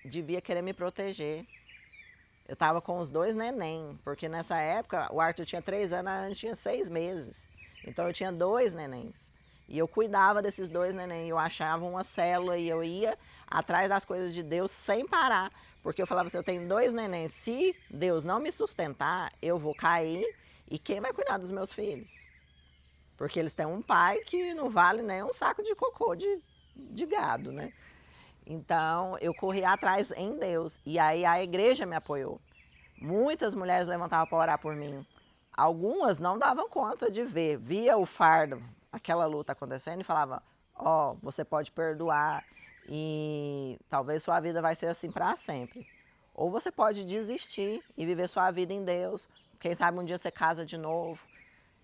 devia querer me proteger. Eu estava com os 2 neném, porque nessa época o Arthur tinha 3 anos, a Ana tinha 6 meses. Então eu tinha 2 nenéns. E eu cuidava desses 2 neném, eu achava uma célula e eu ia atrás das coisas de Deus sem parar. Porque eu falava assim, eu tenho 2 neném, se Deus não me sustentar, eu vou cair e quem vai cuidar dos meus filhos? Porque eles têm um pai que não vale nem um saco de cocô de gado, né? Então, eu corri atrás em Deus. E aí a igreja me apoiou. Muitas mulheres levantavam para orar por mim. Algumas não davam conta de ver. Via o fardo, aquela luta acontecendo e falava, ó, você pode perdoar e talvez sua vida vai ser assim para sempre. Ou você pode desistir e viver sua vida em Deus. Quem sabe um dia você casa de novo.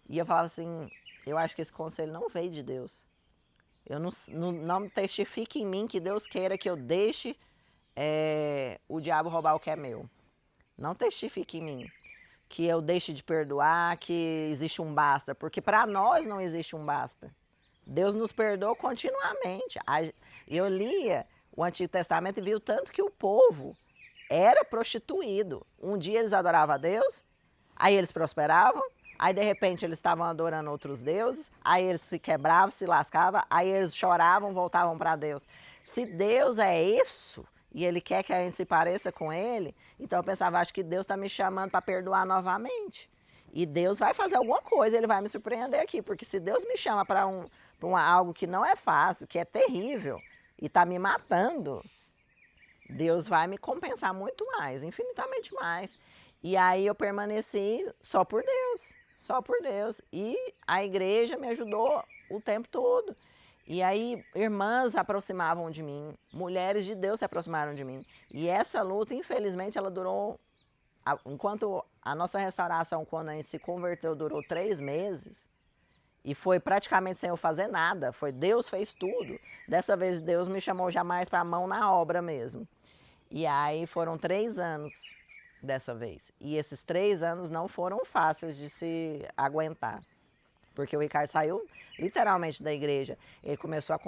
E eu falava assim, eu acho que esse conselho não veio de Deus. Eu não testifique em mim que Deus queira que eu deixe o diabo roubar o que é meu. Não testifique em mim que eu deixe de perdoar, que existe um basta. Porque para nós não existe um basta. Deus nos perdoa continuamente. Eu lia o Antigo Testamento e vi o tanto que o povo era prostituído. Um dia eles adoravam a Deus, aí eles prosperavam, aí de repente eles estavam adorando outros deuses, aí eles se quebravam, se lascavam, aí eles choravam, voltavam para Deus. Se Deus é isso, e Ele quer que a gente se pareça com Ele, então eu pensava, acho que Deus está me chamando para perdoar novamente. E Deus vai fazer alguma coisa, Ele vai me surpreender aqui, porque se Deus me chama para algo que não é fácil, que é terrível, e está me matando, Deus vai me compensar muito mais, infinitamente mais. E aí eu permaneci só por Deus. Só por Deus. E a igreja me ajudou o tempo todo. E aí irmãs se aproximavam de mim, mulheres de Deus se aproximaram de mim. E essa luta, infelizmente, ela durou, enquanto a nossa restauração, quando a gente se converteu, durou 3 meses, e foi praticamente sem eu fazer nada, foi Deus fez tudo. Dessa vez Deus me chamou jamais para a mão na obra mesmo. E aí foram 3 anos dessa vez. E esses 3 anos não foram fáceis de se aguentar. Porque o Ricardo saiu literalmente da igreja. Ele começou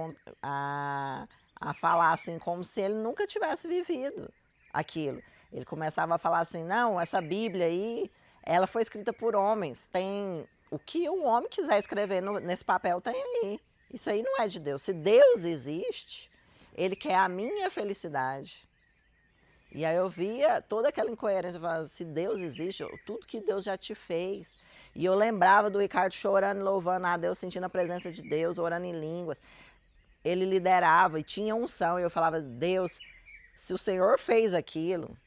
a falar assim, como se ele nunca tivesse vivido aquilo. Ele começava a falar assim, não, essa Bíblia aí, ela foi escrita por homens. Tem o que o homem quiser escrever nesse papel, tem aí. Isso aí não é de Deus. Se Deus existe, Ele quer a minha felicidade. E aí eu via toda aquela incoerência, eu falava, se Deus existe, tudo que Deus já te fez. E eu lembrava do Ricardo chorando e louvando a Deus, sentindo a presença de Deus, orando em línguas. Ele liderava e tinha unção, e eu falava, Deus, se o Senhor fez aquilo,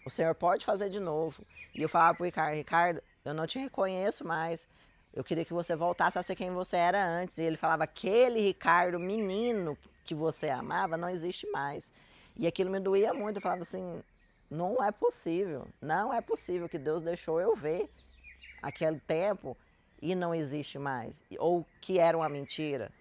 o Senhor pode fazer de novo. E eu falava para o Ricardo, Ricardo, eu não te reconheço mais, eu queria que você voltasse a ser quem você era antes. E ele falava, aquele Ricardo menino que você amava não existe mais. E aquilo me doía muito, eu falava assim, não é possível, não é possível que Deus deixou eu ver aquele tempo e não existe mais, ou que era uma mentira.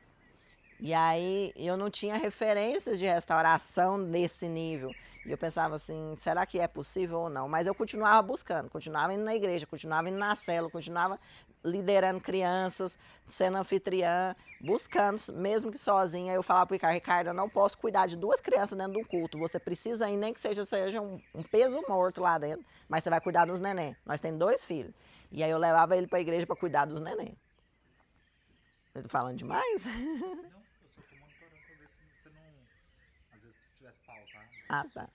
E aí eu não tinha referências de restauração nesse nível. E eu pensava assim, será que é possível ou não? Mas eu continuava buscando, continuava indo na igreja, continuava indo na célula, continuava liderando crianças, sendo anfitriã, buscando, mesmo que sozinha. Eu falava para o Ricardo, Ricardo, eu não posso cuidar de 2 crianças dentro de um culto. Você precisa ir, nem que seja um peso morto lá dentro, mas você vai cuidar dos neném. Nós temos 2 filhos. E aí eu levava ele para a igreja para cuidar dos neném. Eu tô falando demais? Não, eu só tô monitorando pra ver se você não, às vezes, tivesse pausado. Ah, tá.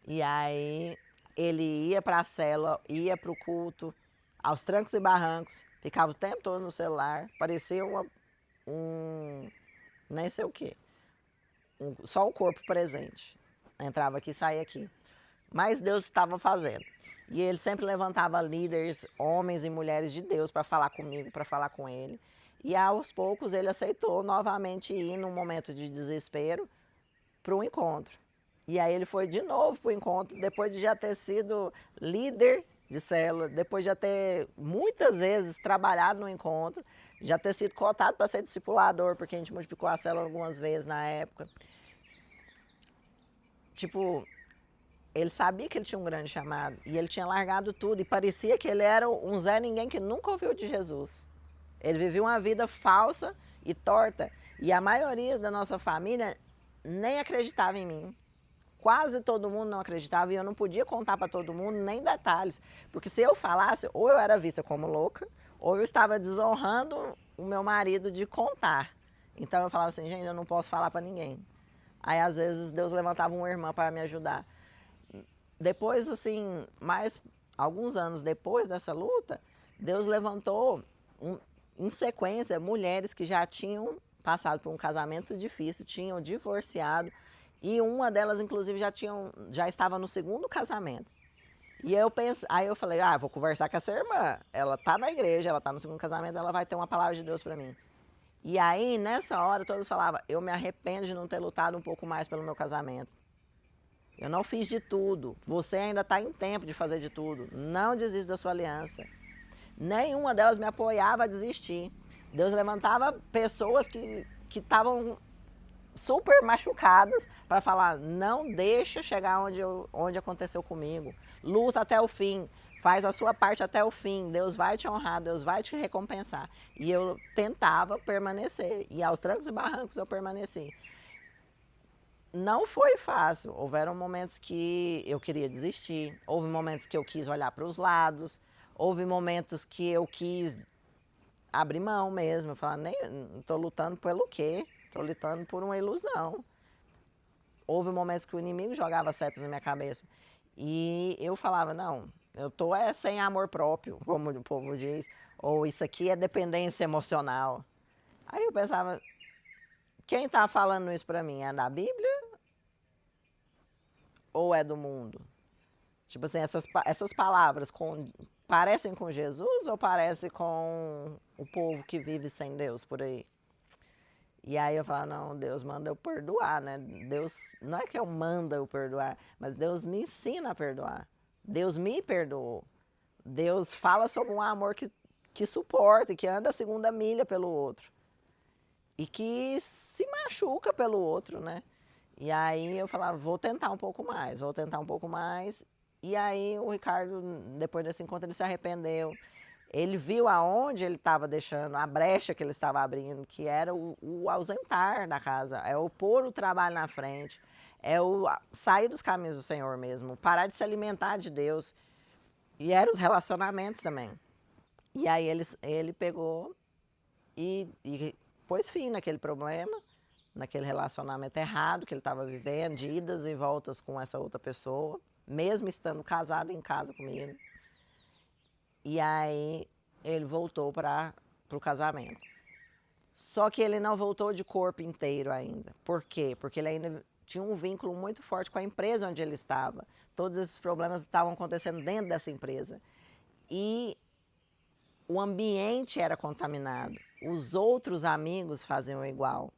E aí ele ia para a célula, ia para o culto, aos trancos e barrancos, ficava o tempo todo no celular, parecia nem sei o quê, só o corpo presente. Entrava aqui e saía aqui. Mas Deus estava fazendo. E ele sempre levantava líderes, homens e mulheres de Deus para falar comigo, para falar com ele. E aos poucos ele aceitou novamente ir num momento de desespero para o encontro. E aí ele foi de novo para o encontro, depois de já ter sido líder de célula, depois de já ter muitas vezes trabalhado no encontro, já ter sido cotado para ser discipulador, porque a gente multiplicou a célula algumas vezes na época. Tipo, ele sabia que ele tinha um grande chamado e ele tinha largado tudo e parecia que ele era um Zé Ninguém que nunca ouviu de Jesus. Ele vivia uma vida falsa e torta e a maioria da nossa família nem acreditava em mim. Quase todo mundo não acreditava e eu não podia contar para todo mundo nem detalhes, porque se eu falasse, ou eu era vista como louca, ou eu estava desonrando o meu marido de contar. Então eu falava assim, gente, eu não posso falar para ninguém. Aí às vezes Deus levantava uma irmã para me ajudar. Depois, assim, mais alguns anos depois dessa luta, Deus levantou em sequência mulheres que já tinham passado por um casamento difícil, tinham divorciado e uma delas, inclusive, já estava no 2º casamento. E aí eu falei, vou conversar com essa irmã. Ela está na igreja, ela está no 2º casamento, ela vai ter uma palavra de Deus para mim. E aí, nessa hora, todos falavam, eu me arrependo de não ter lutado um pouco mais pelo meu casamento. Eu não fiz de tudo. Você ainda está em tempo de fazer de tudo. Não desista da sua aliança. Nenhuma delas me apoiava a desistir. Deus levantava pessoas que estavam super machucadas para falar, não deixa chegar onde aconteceu comigo. Luta até o fim. Faz a sua parte até o fim. Deus vai te honrar, Deus vai te recompensar. E eu tentava permanecer. E aos trancos e barrancos eu permaneci. Não foi fácil. Houveram momentos que eu queria desistir. Houve momentos que eu quis olhar para os lados. Houve momentos que eu quis abrir mão mesmo. Eu falava, nem estou lutando pelo quê? Estou lutando por uma ilusão. Houve momentos que o inimigo jogava setas na minha cabeça. E eu falava, não, eu estou sem amor próprio, como o povo diz. Ou isso aqui é dependência emocional. Aí eu pensava, quem está falando isso para mim? É da Bíblia? Ou é do mundo? Tipo assim, essas palavras parecem com Jesus ou parecem com o povo que vive sem Deus por aí? E aí eu falava, não, Deus manda eu perdoar, né? Deus, não é que eu mando eu perdoar, mas Deus me ensina a perdoar. Deus me perdoou. Deus fala sobre um amor que suporta, que anda a 2ª milha pelo outro. E que se machuca pelo outro, né? E aí eu falava, vou tentar um pouco mais, vou tentar um pouco mais. E aí o Ricardo, depois desse encontro, ele se arrependeu. Ele viu aonde ele estava deixando, a brecha que ele estava abrindo, que era o ausentar da casa, é o pôr o trabalho na frente, é o sair dos caminhos do Senhor mesmo, parar de se alimentar de Deus. E eram os relacionamentos também. E aí ele pegou e pôs fim naquele problema, naquele relacionamento errado que ele estava vivendo, de idas e voltas com essa outra pessoa. mesmo estando casado em casa comigo. E aí ele voltou para o casamento. Só que ele não voltou de corpo inteiro ainda. Por quê? Porque ele ainda tinha um vínculo muito forte com a empresa onde ele estava. Todos esses problemas estavam acontecendo dentro dessa empresa. E o ambiente era contaminado. Os outros amigos faziam igual.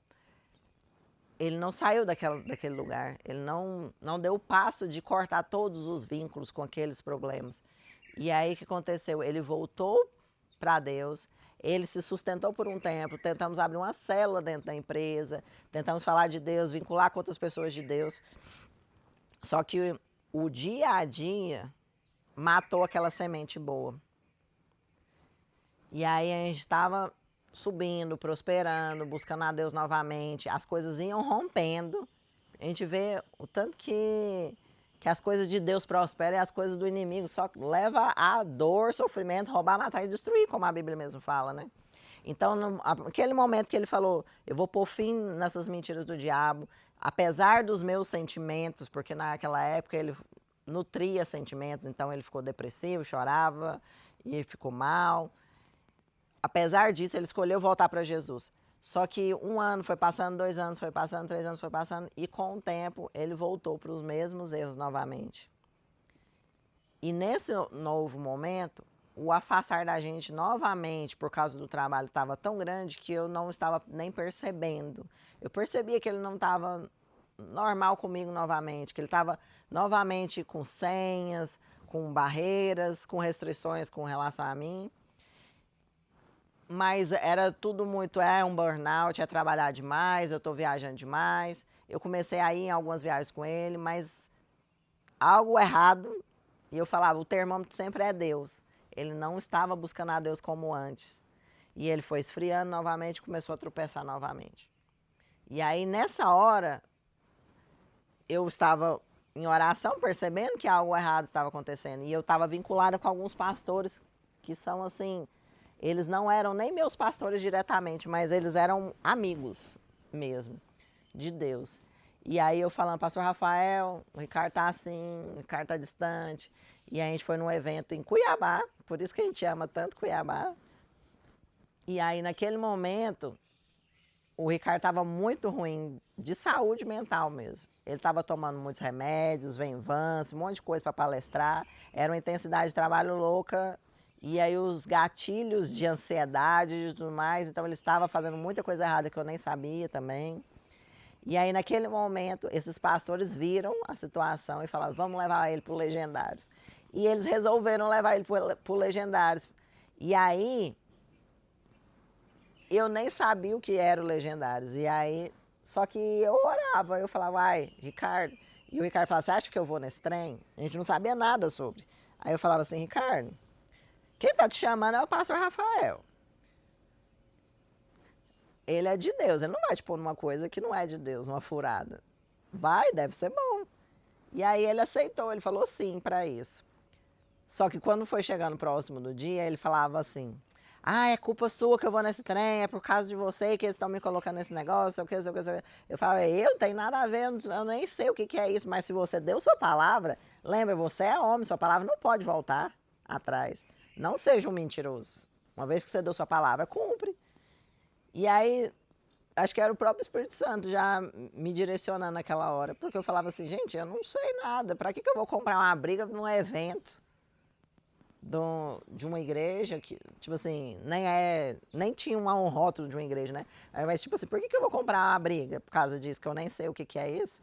Ele não saiu daquele lugar. Ele não deu o passo de cortar todos os vínculos com aqueles problemas. E aí o que aconteceu? Ele voltou para Deus, ele se sustentou por um tempo, tentamos abrir uma célula dentro da empresa, tentamos falar de Deus, vincular com outras pessoas de Deus. Só que o dia a dia matou aquela semente boa. E aí a gente estava subindo, prosperando, buscando a Deus novamente, as coisas iam rompendo. A gente vê o tanto que as coisas de Deus prosperam e as coisas do inimigo só leva a dor, sofrimento, roubar, matar e destruir, como a Bíblia mesmo fala, né? Então, naquele momento que ele falou, eu vou pôr fim nessas mentiras do diabo, apesar dos meus sentimentos, porque naquela época ele nutria sentimentos, então ele ficou depressivo, chorava e ficou mal. Apesar disso, ele escolheu voltar para Jesus. Só que 1 ano foi passando, 2 anos foi passando, 3 anos foi passando, e com o tempo ele voltou para os mesmos erros novamente. E nesse novo momento, o afastar da gente novamente por causa do trabalho estava tão grande que eu não estava nem percebendo. Eu percebia que ele não estava normal comigo novamente, que ele estava novamente com senhas, com barreiras, com restrições com relação a mim. Mas era tudo muito, um burnout, é trabalhar demais, eu estou viajando demais. Eu comecei a ir em algumas viagens com ele, mas algo errado. E eu falava, o termômetro sempre é Deus. Ele não estava buscando a Deus como antes. E ele foi esfriando novamente, começou a tropeçar novamente. E aí, nessa hora, eu estava em oração, percebendo que algo errado estava acontecendo. E eu estava vinculada com alguns pastores que são assim... Eles não eram nem meus pastores diretamente, mas eles eram amigos mesmo, de Deus. E aí eu falando, pastor Rafael, o Ricardo tá assim, o Ricardo tá distante. E a gente foi num evento em Cuiabá, por isso que a gente ama tanto Cuiabá. E aí naquele momento, o Ricardo estava muito ruim, de saúde mental mesmo. Ele estava tomando muitos remédios, Venvance, um monte de coisa para palestrar. Era uma intensidade de trabalho louca. E aí os gatilhos de ansiedade e tudo mais, então ele estava fazendo muita coisa errada que eu nem sabia também. E aí naquele momento, esses pastores viram a situação e falaram, vamos levar ele para o Legendários. E eles resolveram levar ele para o Legendários. E aí, eu nem sabia o que era o Legendários. E aí, só que eu orava, eu falava, ai, Ricardo. E o Ricardo falava, você acha que eu vou nesse trem? A gente não sabia nada sobre. Aí eu falava assim, Ricardo, quem está te chamando é o pastor Rafael. Ele é de Deus, ele não vai te pôr numa coisa que não é de Deus, uma furada. Vai, deve ser bom. E aí ele aceitou, ele falou sim para isso. Só que quando foi chegando próximo do dia, ele falava assim, é culpa sua que eu vou nesse trem, é por causa de você que eles estão me colocando nesse negócio, o que. Eu falava, eu não tenho nada a ver, eu nem sei o que é isso, mas se você deu sua palavra, lembra, você é homem, sua palavra não pode voltar atrás. Não seja um mentiroso. Uma vez que você deu sua palavra, cumpre. E aí, acho que era o próprio Espírito Santo já me direcionando naquela hora. Porque eu falava assim, gente, eu não sei nada. Para que eu vou comprar uma briga num evento de uma igreja que, tipo assim, nem tinha um rótulo de uma igreja, né? Mas, tipo assim, por que eu vou comprar uma briga por causa disso, que eu nem sei o que é isso?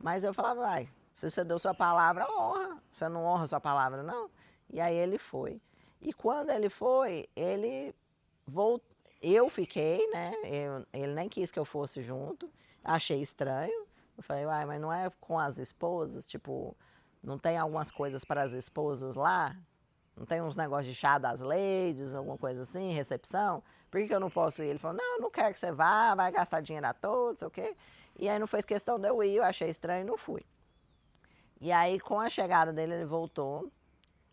Mas eu falava, se você deu sua palavra, honra. Você não honra sua palavra, não? E aí ele foi. E quando ele foi, ele voltou. Eu fiquei, né? Ele nem quis que eu fosse junto. Achei estranho. Eu falei, mas não é com as esposas? Tipo, não tem algumas coisas para as esposas lá? Não tem uns negócios de chá das ladies, alguma coisa assim, recepção? Por que eu não posso ir? Ele falou, não, eu não quero que você vá, vai gastar dinheiro a todos, sei o quê. E aí não fez questão de eu ir, eu achei estranho e não fui. E aí, com a chegada dele, ele voltou.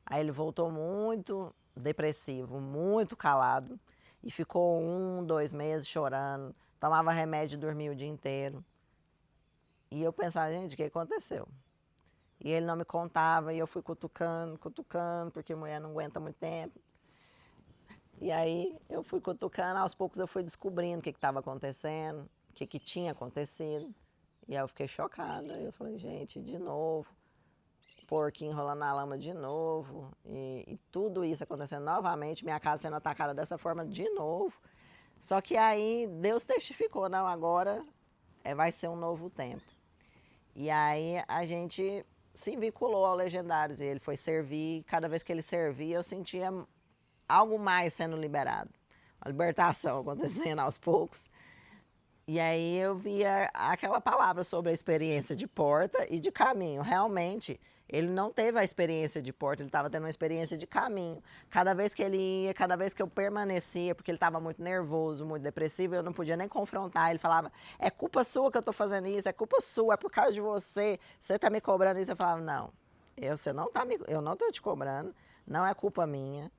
Aí ele voltou muito depressivo, muito calado. E ficou 1, 2 meses chorando. Tomava remédio e dormia o dia inteiro. E eu pensava, gente, o que aconteceu? E ele não me contava, e eu fui cutucando, cutucando, porque mulher não aguenta muito tempo. E aí eu fui cutucando, aos poucos eu fui descobrindo o que estava acontecendo, o que tinha acontecido. E aí eu fiquei chocada. Eu falei, gente, de novo, porquinho rolando na lama de novo, e tudo isso acontecendo novamente, minha casa sendo atacada dessa forma de novo. Só que aí Deus testificou, não, agora vai ser um novo tempo. E aí a gente se vinculou ao Legendários, e ele foi servir, cada vez que ele servia eu sentia algo mais sendo liberado, uma libertação acontecendo aos poucos. E aí eu via aquela palavra sobre a experiência de porta e de caminho. Realmente, ele não teve a experiência de porta, ele estava tendo uma experiência de caminho. Cada vez que ele ia, cada vez que eu permanecia, porque ele estava muito nervoso, muito depressivo, eu não podia nem confrontar. Ele falava, é culpa sua que eu estou fazendo isso, é culpa sua, é por causa de você está me cobrando isso. Eu falava, não, eu não estou te cobrando, não é culpa minha.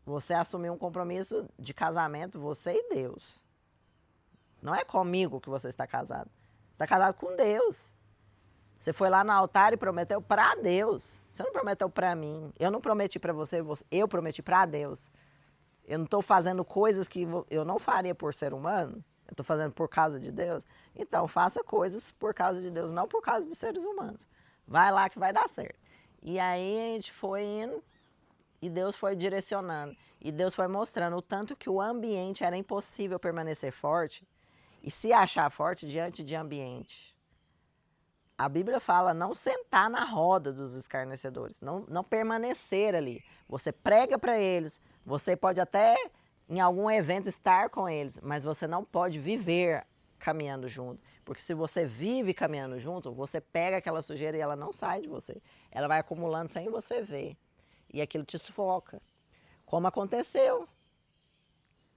Você assumiu um compromisso de casamento, você e Deus. Não é comigo que você está casado. Você está casado com Deus. Você foi lá no altar e prometeu para Deus. Você não prometeu para mim. Eu não prometi para você, eu prometi para Deus. Eu não estou fazendo coisas que eu não faria por ser humano. Eu estou fazendo por causa de Deus. Então, faça coisas por causa de Deus, não por causa de seres humanos. Vai lá que vai dar certo. E aí a gente foi indo e Deus foi direcionando. E Deus foi mostrando o tanto que o ambiente era impossível permanecer forte e se achar forte diante de ambiente. A Bíblia fala não sentar na roda dos escarnecedores, não permanecer ali. Você prega para eles, você pode até em algum evento estar com eles, mas você não pode viver caminhando junto. Porque se você vive caminhando junto, você pega aquela sujeira e ela não sai de você. Ela vai acumulando sem você ver. E aquilo te sufoca. Como aconteceu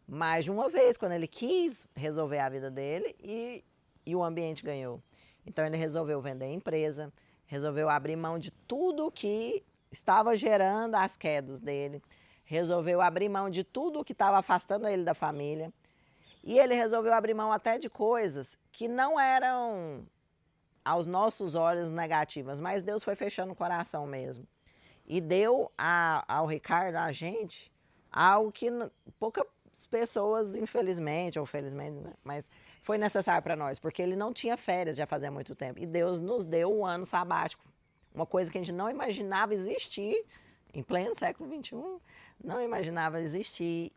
mais de uma vez, quando ele quis resolver a vida dele e o ambiente ganhou. Então ele resolveu vender a empresa, resolveu abrir mão de tudo que estava gerando as quedas dele, resolveu abrir mão de tudo que estava afastando ele da família, e ele resolveu abrir mão até de coisas que não eram aos nossos olhos negativas, mas Deus foi fechando o coração mesmo. E deu ao Ricardo, a gente, algo que poucas pessoas, infelizmente ou felizmente, né, mas foi necessário para nós, porque ele não tinha férias já fazia muito tempo. E Deus nos deu um ano sabático, uma coisa que a gente não imaginava existir, em pleno século XXI, não imaginava existir.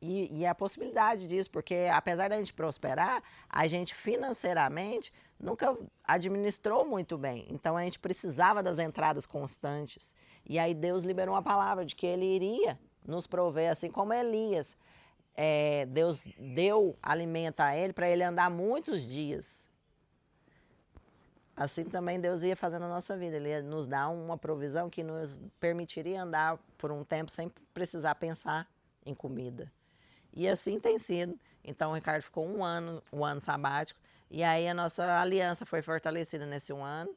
E a possibilidade disso, porque apesar da gente prosperar, a gente financeiramente nunca administrou muito bem. Então a gente precisava das entradas constantes. E aí Deus liberou uma palavra de que ele iria nos prover, assim como Elias. Deus deu alimento a ele para ele andar muitos dias. Assim também Deus ia fazendo na nossa vida. Ele ia nos dar uma provisão que nos permitiria andar por um tempo sem precisar pensar em comida. E assim tem sido. Então o Ricardo ficou um ano sabático. E aí a nossa aliança foi fortalecida nesse um ano.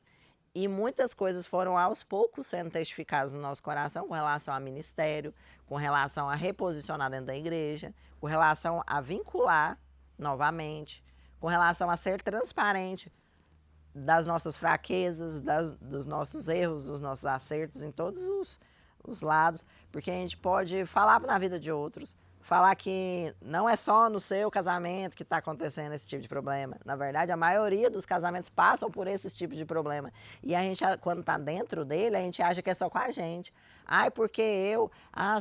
E muitas coisas foram aos poucos sendo testificadas no nosso coração com relação ao ministério, com relação a reposicionar dentro da igreja, com relação a vincular novamente, com relação a ser transparente das nossas fraquezas, dos nossos erros, dos nossos acertos em todos os lados, porque a gente pode falar na vida de outros, falar que não é só no seu casamento que está acontecendo esse tipo de problema. Na verdade, a maioria dos casamentos passam por esse tipo de problema. E a gente, quando está dentro dele, a gente acha que é só com a gente. Ai, porque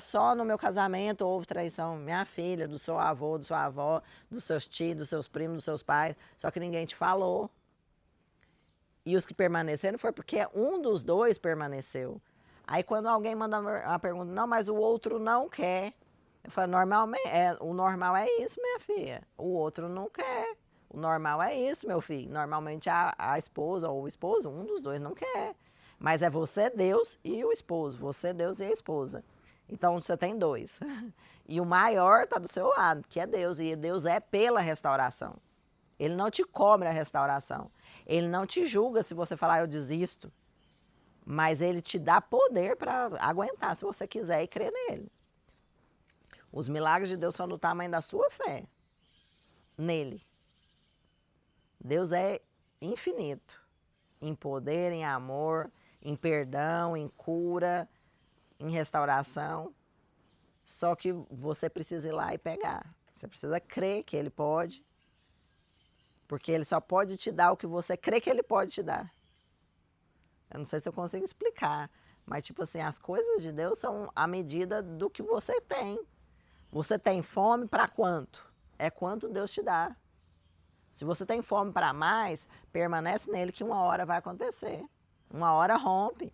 só no meu casamento houve traição. Minha filha, do seu avô, da sua avó, dos seus tios, dos seus primos, dos seus pais. Só que ninguém te falou. E os que permaneceram foi porque um dos dois permaneceu. Aí quando alguém manda uma pergunta, não, mas o outro não quer. Eu falo, o normal é isso, minha filha. O outro não quer. O normal é isso, meu filho. Normalmente a esposa ou o esposo, um dos dois não quer. Mas é você, Deus e o esposo. Você, Deus e a esposa. Então você tem dois. E o maior está do seu lado, que é Deus. E Deus é pela restauração. Ele não te cobra a restauração. Ele não te julga se você falar, eu desisto. Mas ele te dá poder para aguentar, se você quiser, e crer nele. Os milagres de Deus são do tamanho da sua fé nele. Deus é infinito em poder, em amor, em perdão, em cura, em restauração. Só que você precisa ir lá e pegar. Você precisa crer que Ele pode, porque Ele só pode te dar o que você crê que Ele pode te dar. Eu não sei se eu consigo explicar, mas tipo assim, as coisas de Deus são a medida do que você tem. Você tem fome para quanto? É quanto Deus te dá. Se você tem fome para mais, permanece nele que uma hora vai acontecer. Uma hora rompe.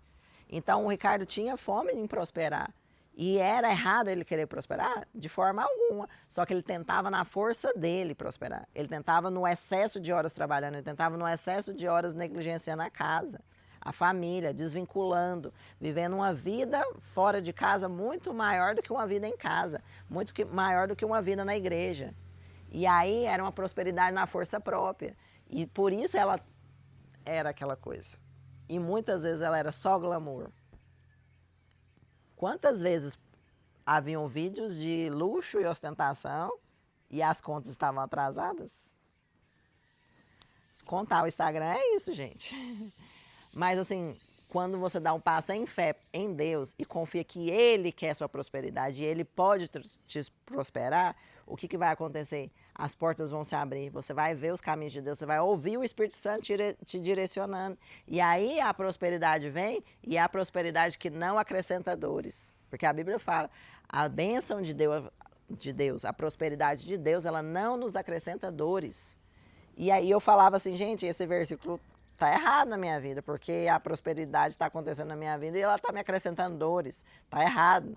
Então o Ricardo tinha fome em prosperar. E era errado ele querer prosperar? De forma alguma. Só que ele tentava na força dele prosperar. Ele tentava no excesso de horas trabalhando, ele tentava no excesso de horas negligenciando a casa, a família, desvinculando, vivendo uma vida fora de casa muito maior do que uma vida em casa, maior do que uma vida na igreja. E aí era uma prosperidade na força própria. E por isso ela era aquela coisa. E muitas vezes ela era só glamour. Quantas vezes haviam vídeos de luxo e ostentação e as contas estavam atrasadas? Contar o Instagram é isso, gente. Mas assim, quando você dá um passo em fé em Deus e confia que Ele quer sua prosperidade e Ele pode te prosperar, o que vai acontecer? As portas vão se abrir, você vai ver os caminhos de Deus, você vai ouvir o Espírito Santo te direcionando. E aí a prosperidade vem, e é a prosperidade que não acrescenta dores. Porque a Bíblia fala, a bênção de Deus, a prosperidade de Deus, ela não nos acrescenta dores. E aí eu falava assim, gente, esse versículo está errado na minha vida, porque a prosperidade está acontecendo na minha vida e ela está me acrescentando dores. Está errado.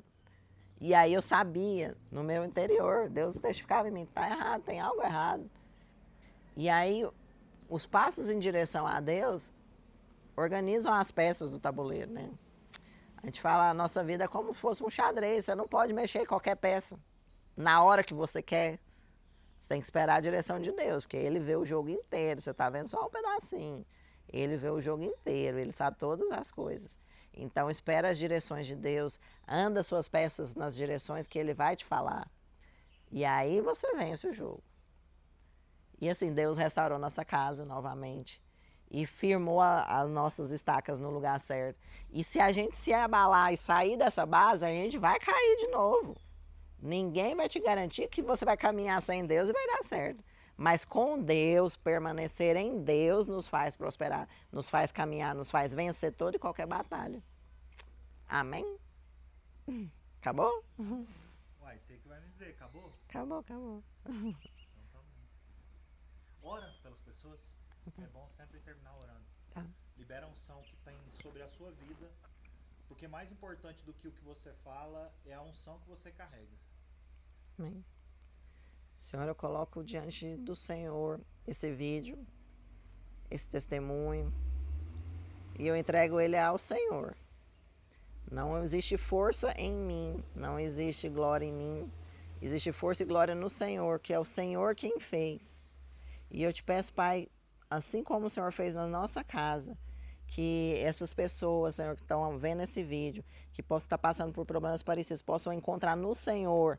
E aí eu sabia, no meu interior, Deus testificava em mim, está errado, tem algo errado. E aí os passos em direção a Deus organizam as peças do tabuleiro, né? A gente fala, a nossa vida é como se fosse um xadrez, você não pode mexer em qualquer peça na hora que você quer. Você tem que esperar a direção de Deus, porque Ele vê o jogo inteiro, você está vendo só um pedacinho. Ele vê o jogo inteiro, Ele sabe todas as coisas. Então, espera as direções de Deus, anda suas peças nas direções que Ele vai te falar. E aí você vence o jogo. E assim, Deus restaurou nossa casa novamente e firmou as nossas estacas no lugar certo. E se a gente se abalar e sair dessa base, a gente vai cair de novo. Ninguém vai te garantir que você vai caminhar sem Deus e vai dar certo. Mas com Deus, permanecer em Deus nos faz prosperar, nos faz caminhar, nos faz vencer toda e qualquer batalha. Amém? Acabou? Uai, sei que vai me dizer, acabou? Acabou. Então tá bom. Ora pelas pessoas. É bom sempre terminar orando. Tá. Libera a unção que tem sobre a sua vida. Porque mais importante do que o que você fala é a unção que você carrega. Amém. Senhor, eu coloco diante do Senhor esse vídeo, esse testemunho, e eu entrego ele ao Senhor. Não existe força em mim, não existe glória em mim, existe força e glória no Senhor, que é o Senhor quem fez. E eu te peço, Pai, assim como o Senhor fez na nossa casa, que essas pessoas, Senhor, que estão vendo esse vídeo, que possam estar passando por problemas parecidos, possam encontrar no Senhor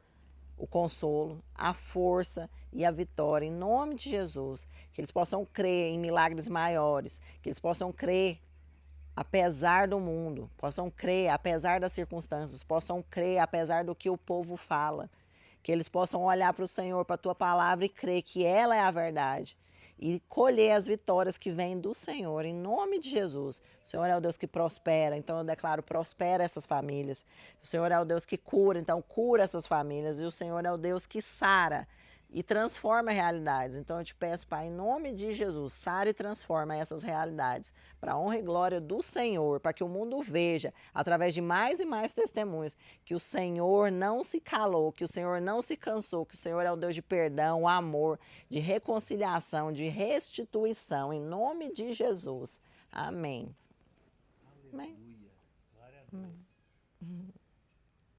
o consolo, a força e a vitória, em nome de Jesus. Que eles possam crer em milagres maiores, que eles possam crer apesar do mundo, possam crer apesar das circunstâncias, possam crer apesar do que o povo fala. Que eles possam olhar para o Senhor, para a Tua palavra e crer que ela é a verdade. E colher as vitórias que vêm do Senhor, em nome de Jesus. O Senhor é o Deus que prospera, então eu declaro, prospera essas famílias. O Senhor é o Deus que cura, então cura essas famílias. E o Senhor é o Deus que sara e transforma realidades. Então eu te peço, Pai, em nome de Jesus, sara e transforma essas realidades para a honra e glória do Senhor, para que o mundo veja, através de mais e mais testemunhos, que o Senhor não se calou, que o Senhor não se cansou, que o Senhor é o Deus de perdão, amor, de reconciliação, de restituição, em nome de Jesus. Amém. Aleluia. Glória a Deus. Amém.